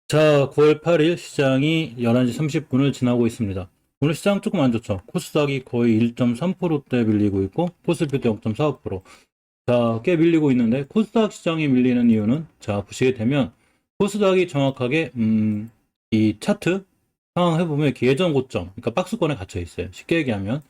자, 9월 8일 시장이 11시 30분을 지나고 있습니다. 오늘 시장 조금 안 좋죠. 코스닥이 거의 1.3%대 밀리고 있고, 코스피도 0.45%. 자, 꽤 밀리고 있는데, 코스닥 시장이 밀리는 이유는, 자, 보시게 되면, 코스닥이 정확하게, 이 차트 상황 해보면 이렇게 예전 고점, 그러니까 박스권에 갇혀 있어요. 쉽게 얘기하면.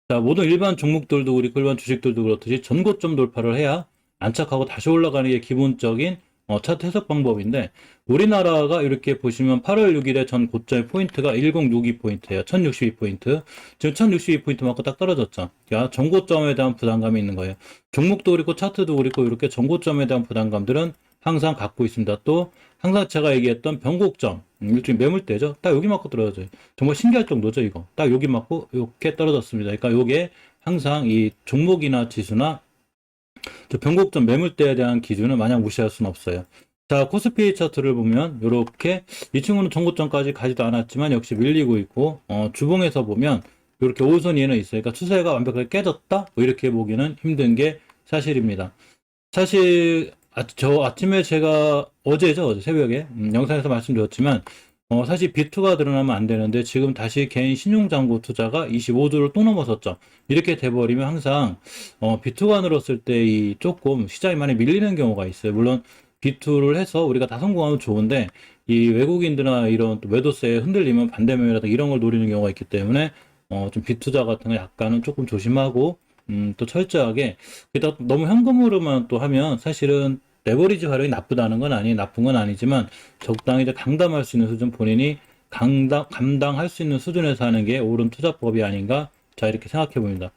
자, 모든 일반 종목들도 그렇고, 일반 주식들도 그렇듯이 전고점 돌파를 해야 안착하고 다시 올라가는 게 기본적인 차트 해석 방법인데, 우리나라가 이렇게 보시면 8월 6일에 전 고점의 포인트가 1062포인트예요. 1062포인트. 지금 1062포인트 맞고 딱 떨어졌죠. 그러니까 전고점에 대한 부담감이 있는 거예요. 종목도 그렇고 차트도 그렇고 이렇게 전고점에 대한 부담감들은 항상 갖고 있습니다. 또 항상 제가 얘기했던 변곡점, 일종의 매물대죠. 딱 여기 맞고 떨어져요. 정말 신기할 정도죠, 이거. 딱 여기 맞고 이렇게 떨어졌습니다. 그러니까 이게 항상 이 종목이나 지수나 변곡점 매물대에 대한 기준을 마냥 무시할 수는 없어요. 자, 코스피 차트를 보면 이렇게 이 친구는 전고점까지 가지도 않았지만 역시 밀리고 있고 주봉에서 보면 이렇게 오선 이해는 있어요. 그러니까 추세가 완벽하게 깨졌다? 뭐 이렇게 보기는 힘든 게 사실입니다. 사실 저 아침에 제가 어제죠, 어제 새벽에 영상에서 말씀드렸지만 사실 비투가 드러나면 안 되는데 지금 다시 개인 신용잔고 투자가 25조를 또 넘어섰죠. 이렇게 돼버리면 항상 비투가 늘었을 때 이 조금 시장이 많이 밀리는 경우가 있어요. 물론 비투를 해서 우리가 다 성공하면 좋은데 이 외국인들이나 이런 또 매도세에 흔들리면 반대매매라든가 이런 걸 노리는 경우가 있기 때문에 좀 비투자 같은 거 약간은 조금 조심하고 또 철저하게 게다가 너무 현금으로만 또 하면 사실은 레버리지 활용이 나쁘다는 건 아니 나쁜 건 아니지만 적당히 이제 강담할 수 있는 수준 본인이 감당할 수 있는 수준에서 하는 게 옳은 투자법이 아닌가 자 이렇게 생각해 봅니다.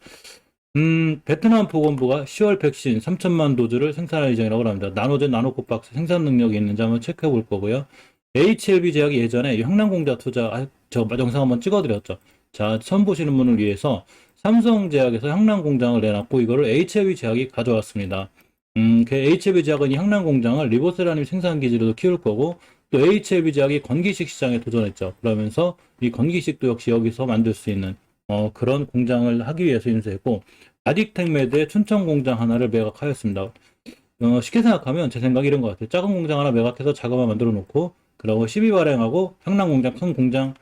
베트남 보건부가 10월 백신 3천만 도즈를 생산할 예정이라고 합니다. 나노젠 나노코박스 생산 능력이 있는지 한번 체크해 볼 거고요. HLB 제약이 예전에 형량공자 투자 저 영상 한번 찍어드렸죠. 자, 처음 보시는 분을 위해서 삼성제약에서 형량공장을 내놨고 이거를 HLB 제약이 가져왔습니다. 그 HLB 제약은 이 형량공장을 리보세라님 생산 기지로도 키울 거고 또 HLB 제약이 건기식 시장에 도전했죠. 그러면서 이 건기식도 역시 여기서 만들 수 있는 그런 공장을 하기 위해서 인수했고 아딕텍메드의 춘천 공장 하나를 매각하였습니다. 쉽게 생각하면 제 생각이 이런 것 같아요. 작은 공장 하나 매각해서 자금을 만들어 놓고 그리고 시비 발행하고 향남 공장 큰 공장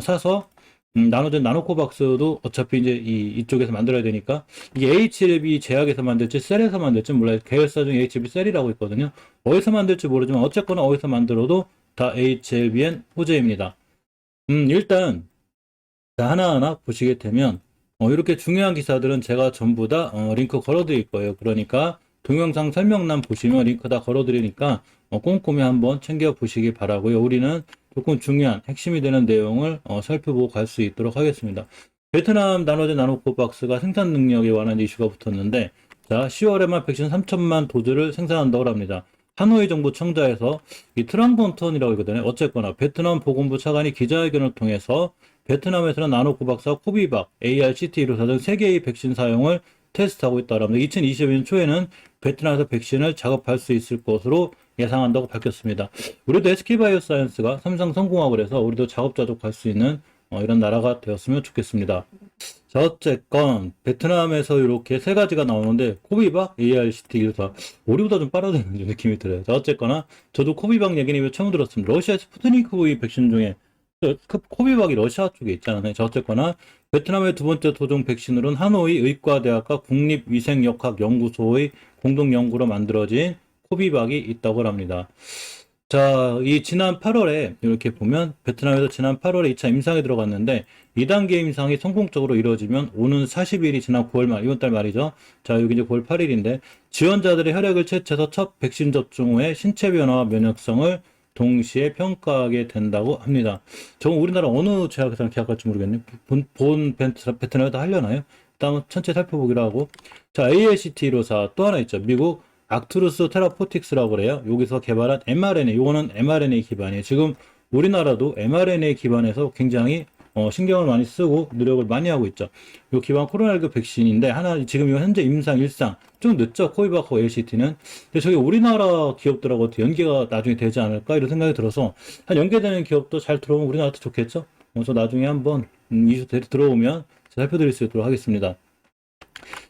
사서 나노젠 나노코박스도 어차피 이제 이쪽에서 만들어야 되니까 이게 HLB 제약에서 만들지 셀에서 만들지 몰라요. 계열사 중에 HLB 셀이라고 있거든요. 어디서 만들지 모르지만 어쨌거나 어디서 만들어도 다 HLBN 호재입니다. 일단 하나하나 보시게 되면 이렇게 중요한 기사들은 제가 전부 다 링크 걸어드릴 거예요. 그러니까 동영상 설명란 보시면 링크 다 걸어드리니까 꼼꼼히 한번 챙겨 보시기 바라고요. 우리는 조금 중요한 핵심이 되는 내용을 살펴보고 갈 수 있도록 하겠습니다. 베트남 나노젠 나노코박스가 생산 능력에 관한 이슈가 붙었는데 자 10월에만 백신 3천만 도즈를 생산한다고 합니다. 하노이 정부 청자에서 이 트랑본턴이라고 하거든요. 어쨌거나 베트남 보건부 차관이 기자회견을 통해서 베트남에서는 나노코박스와 코비박, ARCT 이로사 등 3개의 백신 사용을 테스트하고 있다고 합니다. 2022년 초에는 베트남에서 백신을 작업할 수 있을 것으로 예상한다고 밝혔습니다. 우리도 SK바이오사이언스가 삼성 성공하고 그래서 우리도 작업자족할 수 있는 이런 나라가 되었으면 좋겠습니다. 자, 어쨌건 베트남에서 이렇게 세 가지가 나오는데 코비박, ARCT 이로사 우리보다 좀 빠르다는 느낌이 들어요. 자, 어쨌거나 저도 코비박 얘기는 처음 들었습니다. 러시아 스푸트니크 V 백신 중에 코비박이 러시아 쪽에 있잖아요. 자, 어쨌거나 베트남의 두 번째 토종 백신으로는 하노이 의과대학과 국립위생역학연구소의 공동 연구로 만들어진 코비박이 있다고 합니다. 자, 이 지난 8월에 이렇게 보면 베트남에서 지난 8월에 2차 임상에 들어갔는데 2단계 임상이 성공적으로 이루어지면 오는 40일이 지난 9월 말 이번 달 말이죠. 자, 여기 이제 9월 8일인데 지원자들의 혈액을 채취해서 첫 백신 접종 후에 신체 변화와 면역성을 동시에 평가하게 된다고 합니다. 저건 우리나라 어느 제약회사랑 계약할지 모르겠네요. 베트남에도 하려나요? 일단 천천히 살펴보기로 하고. 자, ALCT154 또 하나 있죠. 미국 악투루스 테라포틱스라고 그래요. 여기서 개발한 mRNA, 요거는 mRNA 기반이에요. 지금 우리나라도 mRNA 기반에서 굉장히 신경을 많이 쓰고 노력을 많이 하고 있죠. 요 기반 코로나19 백신인데 하나 지금 이 현재 임상 1상 좀 늦죠. 코비바코 LCT는. 근데 저게 우리나라 기업들하고 연계가 나중에 되지 않을까 이런 생각이 들어서 한 연계되는 기업도 잘 들어오면 우리나라도 좋겠죠. 그래서 나중에 한번 이슈 들어오면 살펴드릴 수 있도록 하겠습니다.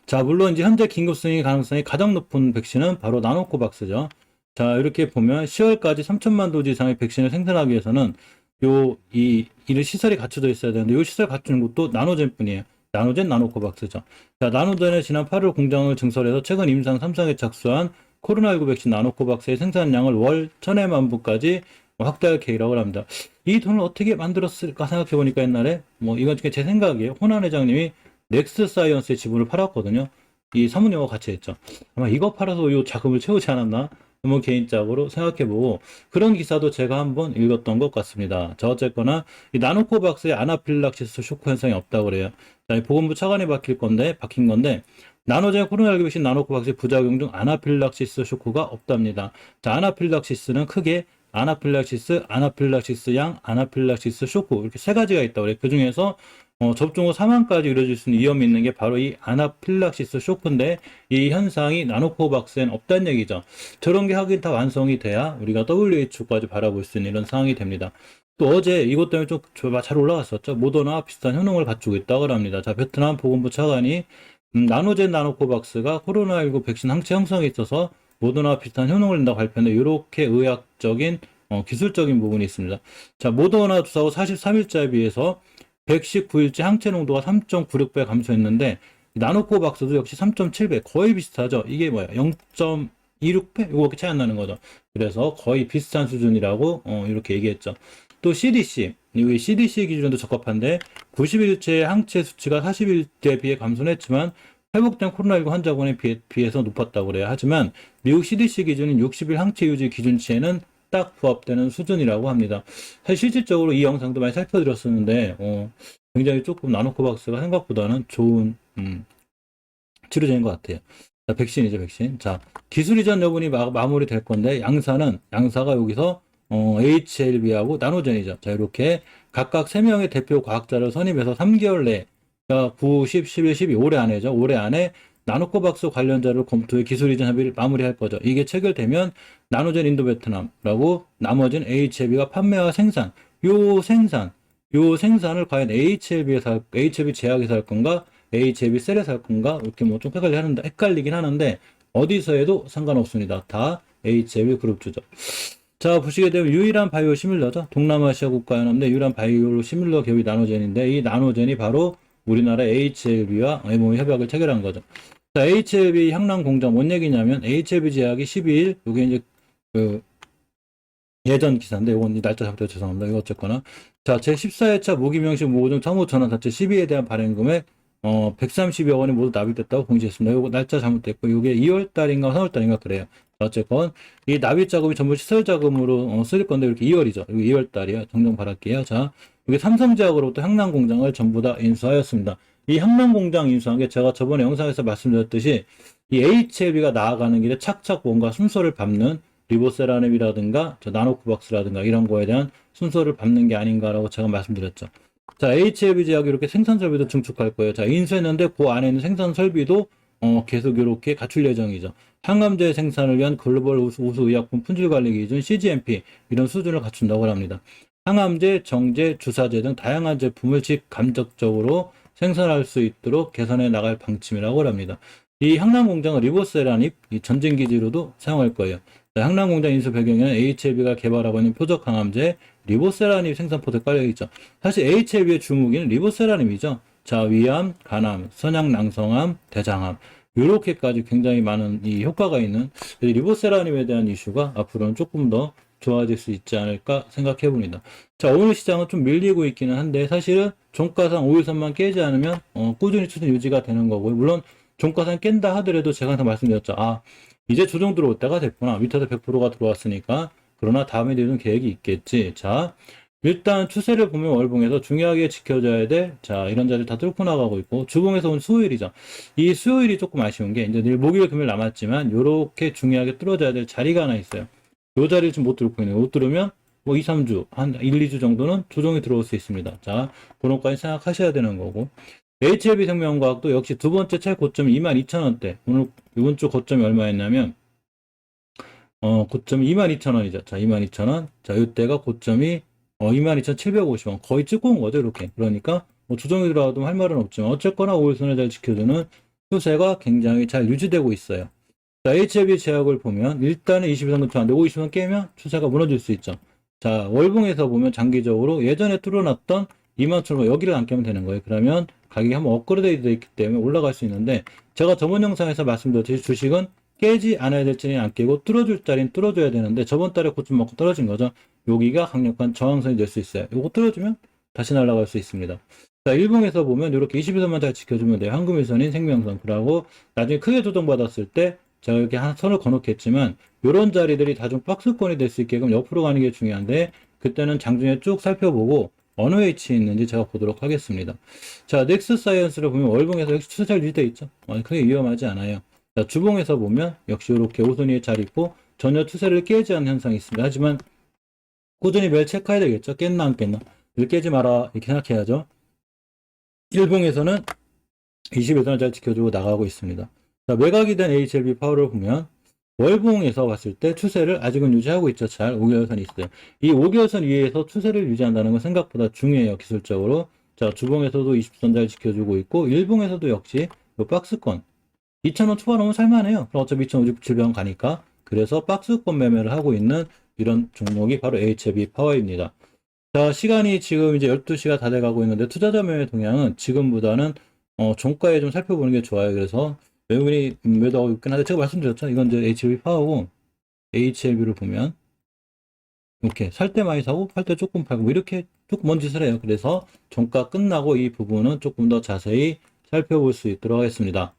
자, 물론 이제 현재 긴급 승인 가능성이 가장 높은 백신은 바로 나노코박스죠. 자, 이렇게 보면 10월까지 3천만 도즈 이상의 백신을 생산하기 위해서는 이런 시설이 갖춰져 있어야 되는데, 이 시설 갖추는 것도 나노젠 뿐이에요. 나노젠, 나노코박스죠. 자, 나노젠은 지난 8월 공장을 증설해서 최근 임상 3상에 착수한 코로나19 백신 나노코박스의 생산량을 월 1000만 부까지 확대할 계획이라고 합니다. 이 돈을 어떻게 만들었을까 생각해보니까 옛날에, 이건 제 생각이에요. 호난 회장님이 넥스 사이언스의 지분을 팔았거든요. 이 사모님하고 같이 했죠. 아마 이거 팔아서 이 자금을 채우지 않았나? 개인적으로 생각해보고, 그런 기사도 제가 한번 읽었던 것 같습니다. 자, 어쨌거나 이 나노코박스에 아나필락시스 쇼크 현상이 없다고 그래요. 자, 이 보건부 차관이 박힌 건데 나노젠 코로나19 백신 나노코박스의 부작용 중 아나필락시스 쇼크가 없답니다. 자, 아나필락시스는 크게 아나필락시스 양, 아나필락시스 쇼크 이렇게 세 가지가 있다고 그래요. 그 중에서 접종 후 사망까지 이뤄질 수 있는 위험이 있는 게 바로 이 아나필락시스 쇼크인데, 이 현상이 나노코박스엔 없다는 얘기죠. 저런 게 하긴 다 완성이 돼야 우리가 WHO까지 바라볼 수 있는 이런 상황이 됩니다. 또 어제 이것 때문에 좀 잘 올라갔었죠. 모더나 비슷한 효능을 갖추고 있다고 합니다. 자, 베트남 보건부 차관이 나노젠 나노코박스가 코로나19 백신 항체 형성에 있어서 모더나와 비슷한 효능을 낸다고 발표했는데, 이렇게 의학적인 기술적인 부분이 있습니다. 자, 모더나 주사 후 43일자에 비해서 119일째 항체 농도가 3.96배 감소했는데, 나노코박스도 역시 3.7배, 거의 비슷하죠. 이게 뭐야? 0.26배? 이거밖에 차이 안 나는 거죠. 그래서 거의 비슷한 수준이라고 이렇게 얘기했죠. 또 CDC, 이 CDC 기준에도 적합한데 90일째 항체 수치가 40일째에 비해 감소는 했지만 회복된 코로나19 환자군에 비해서 높았다고 그래요. 하지만 미국 CDC 기준인 60일 항체 유지 기준치에는 딱 부합되는 수준이라고 합니다. 사실 실질적으로 이 영상도 많이 살펴드렸었는데 굉장히 조금 나노코박스가 생각보다는 좋은 치료제인 것 같아요. 자, 백신이죠, 백신. 자, 기술 이전 여부니 마무리 될 건데, 양사가 여기서 HLB하고 나노젠이죠. 자, 이렇게 각각 3명의 대표 과학자를 선임해서 3개월 내에, 그러니까 9, 10, 11, 12, 올해 안에죠. 올해 안에 나노코박스 관련자를 검토해 기술 이전 협의를 마무리할 거죠. 이게 체결되면 나노젠 인도 베트남라고 나머지는 HLB가 판매와 생산, 요 생산을 과연 HLB 제약에서 할 건가, HLB 셀에서 할 건가, 이렇게 좀 헷갈리긴 하는데, 어디서 해도 상관없습니다. 다 HLB 그룹주죠. 자, 보시게 되면 유일한 바이오 시밀러죠. 동남아시아 국가연합 내 유일한 바이오 시밀러 기업이 나노젠인데, 이 나노젠이 바로 우리나라 HLB와 MOU 협약을 체결한 거죠. 자, HLB 향남 공장 뭔 얘기냐면, HLB 제약이 12일, 이게 이제 예전 기사인데, 이건 날짜 잘못해서 죄송합니다. 이거 어쨌거나. 자, 제14회차 무기명식 모종 청구 전환 자체 시비에 대한 발행 금액 130여 원이 모두 납입됐다고 공지했습니다. 이거 날짜 잘못됐고, 이게 2월 달인가 3월 달인가 그래요. 어쨌건 이 납입 자금이 전부 시설 자금으로 쓰일 건데, 이렇게 2월이죠. 이거 2월 달이요. 정정 바랄게요. 자, 이게 삼성제약으로부터 향남 공장을 전부 다 인수하였습니다. 이 향남 공장 인수한 게 제가 저번에 영상에서 말씀드렸듯이 이 HLB가 나아가는 길에 착착 뭔가 순서를 밟는, 리보세라닙이라든가 나노코박스라든가 이런 거에 대한 순서를 밟는 게 아닌가라고 제가 말씀드렸죠. 자, HLB 제약이 이렇게 생산 설비도 증축할 거예요. 자, 인수했는데 그 안에 있는 생산 설비도 계속 이렇게 갖출 예정이죠. 항암제 생산을 위한 글로벌 우수 의약품 품질 관리 기준 CGMP 이런 수준을 갖춘다고 합니다. 항암제, 정제, 주사제 등 다양한 제품을 직감적적으로 생산할 수 있도록 개선해 나갈 방침이라고 합니다. 이 향남 공장은 리보세라닙 전진 기지로도 사용할 거예요. 향남 공장 인수 배경에는 HLB가 개발하고 있는 표적 항암제 리보세라닙 생산 포트가 깔려있죠. 사실 HLB의 주무기는 리보세라닙이죠. 자, 위암, 간암, 선양낭성암, 대장암 이렇게까지 굉장히 많은 이 효과가 있는 리보세라닙에 대한 이슈가 앞으로는 조금 더 좋아질 수 있지 않을까 생각해 봅니다. 자, 오늘 시장은 좀 밀리고 있기는 한데 사실은 종가상 5일선만 깨지 않으면 꾸준히 추세 유지가 되는 거고요. 물론 종가상 깬다 하더라도 제가 항상 말씀드렸죠. 이제 조정 들어올 때가 됐구나. 밑에서 100%가 들어왔으니까. 그러나 다음에 되는 계획이 있겠지. 자, 일단 추세를 보면 월봉에서 중요하게 지켜줘야 돼. 자, 이런 자리를 다 뚫고 나가고 있고, 주봉에서 온 수요일이죠. 이 수요일이 조금 아쉬운 게, 이제 내일 목요일 금요일 남았지만, 요렇게 중요하게 뚫어줘야 될 자리가 하나 있어요. 요 자리를 지금 못 뚫고 있네요. 못 뚫으면, 2, 3주, 한 1, 2주 정도는 조정이 들어올 수 있습니다. 자, 그런 것까지 생각하셔야 되는 거고. HLB 생명과학도 역시 두 번째 최고점이 22,000원대. 오늘, 이번 주 고점이 얼마였냐면, 고점이 22,000원이죠. 자, 22,000원. 자, 이때가 고점이 22,750원. 거의 찍고 온 거죠, 이렇게. 그러니까, 조정이 들어와도 할 말은 없지만, 어쨌거나 5일선을 잘 지켜주는 추세가 굉장히 잘 유지되고 있어요. 자, HLB 제약을 보면 일단은 22선 근처 안 되고 52선 깨면 추세가 무너질 수 있죠. 자, 월봉에서 보면 장기적으로 예전에 뚫어놨던 2만처럼 여기를 안 깨면 되는 거예요. 그러면 가격이 한번 업그레이드 되어 있기 때문에 올라갈 수 있는데 제가 저번 영상에서 말씀드렸듯이 주식은 깨지 않아야 될 자리는 안 깨고 뚫어줄 자리는 뚫어줘야 되는데 저번 달에 고점 먹고 떨어진 거죠. 여기가 강력한 저항선이 될 수 있어요. 이거 뚫어주면 다시 날아갈 수 있습니다. 자, 일봉에서 보면 이렇게 22선만 잘 지켜주면 돼요. 한금일선인 생명선. 그러고 나중에 크게 조정받았을 때 제가 이렇게 한 선을 거놓겠지만 이런 자리들이 다 좀 박스권이 될 수 있게끔 옆으로 가는 게 중요한데 그때는 장중에 쭉 살펴보고 어느 위치에 있는지 제가 보도록 하겠습니다. 자, 넥스사이언스를 보면 월봉에서 역시 추세 잘 유지되어 있죠. 크게 위험하지 않아요. 자, 주봉에서 보면 역시 이렇게 오선위에 잘 있고 전혀 추세를 깨지 않는 현상이 있습니다. 하지만 꾸준히 매일 체크해야 되겠죠. 깼나 안 깼나. 이렇게 깨지 마라 이렇게 생각해야죠. 일봉에서는 21선을 잘 지켜주고 나가고 있습니다. 자, 매각이 된 HLB 파워를 보면 월봉에서 봤을 때 추세를 아직은 유지하고 있죠. 잘 5개월선이 있어요. 이 5개월선 위에서 추세를 유지한다는 건 생각보다 중요해요. 기술적으로. 자, 주봉에서도 20선 잘 지켜주고 있고 일봉에서도 역시 이 박스권 2,000원 초반 오면 살만해요. 그럼 어차피 2,597병 가니까. 그래서 박스권 매매를 하고 있는 이런 종목이 바로 HLB 파워입니다. 자, 시간이 지금 이제 12시가 다 돼가고 있는데 투자자 매매 동향은 지금보다는 종가에 좀 살펴보는 게 좋아요. 그래서 외국인이 매도하고 있긴 한데 제가 말씀드렸죠. 이건 이제 HLB 파워고 HLB를 보면 이렇게 살 때 많이 사고 팔 때 조금 팔고 뭐 이렇게 조금 먼 짓을 해요. 그래서 종가 끝나고 이 부분은 조금 더 자세히 살펴볼 수 있도록 하겠습니다.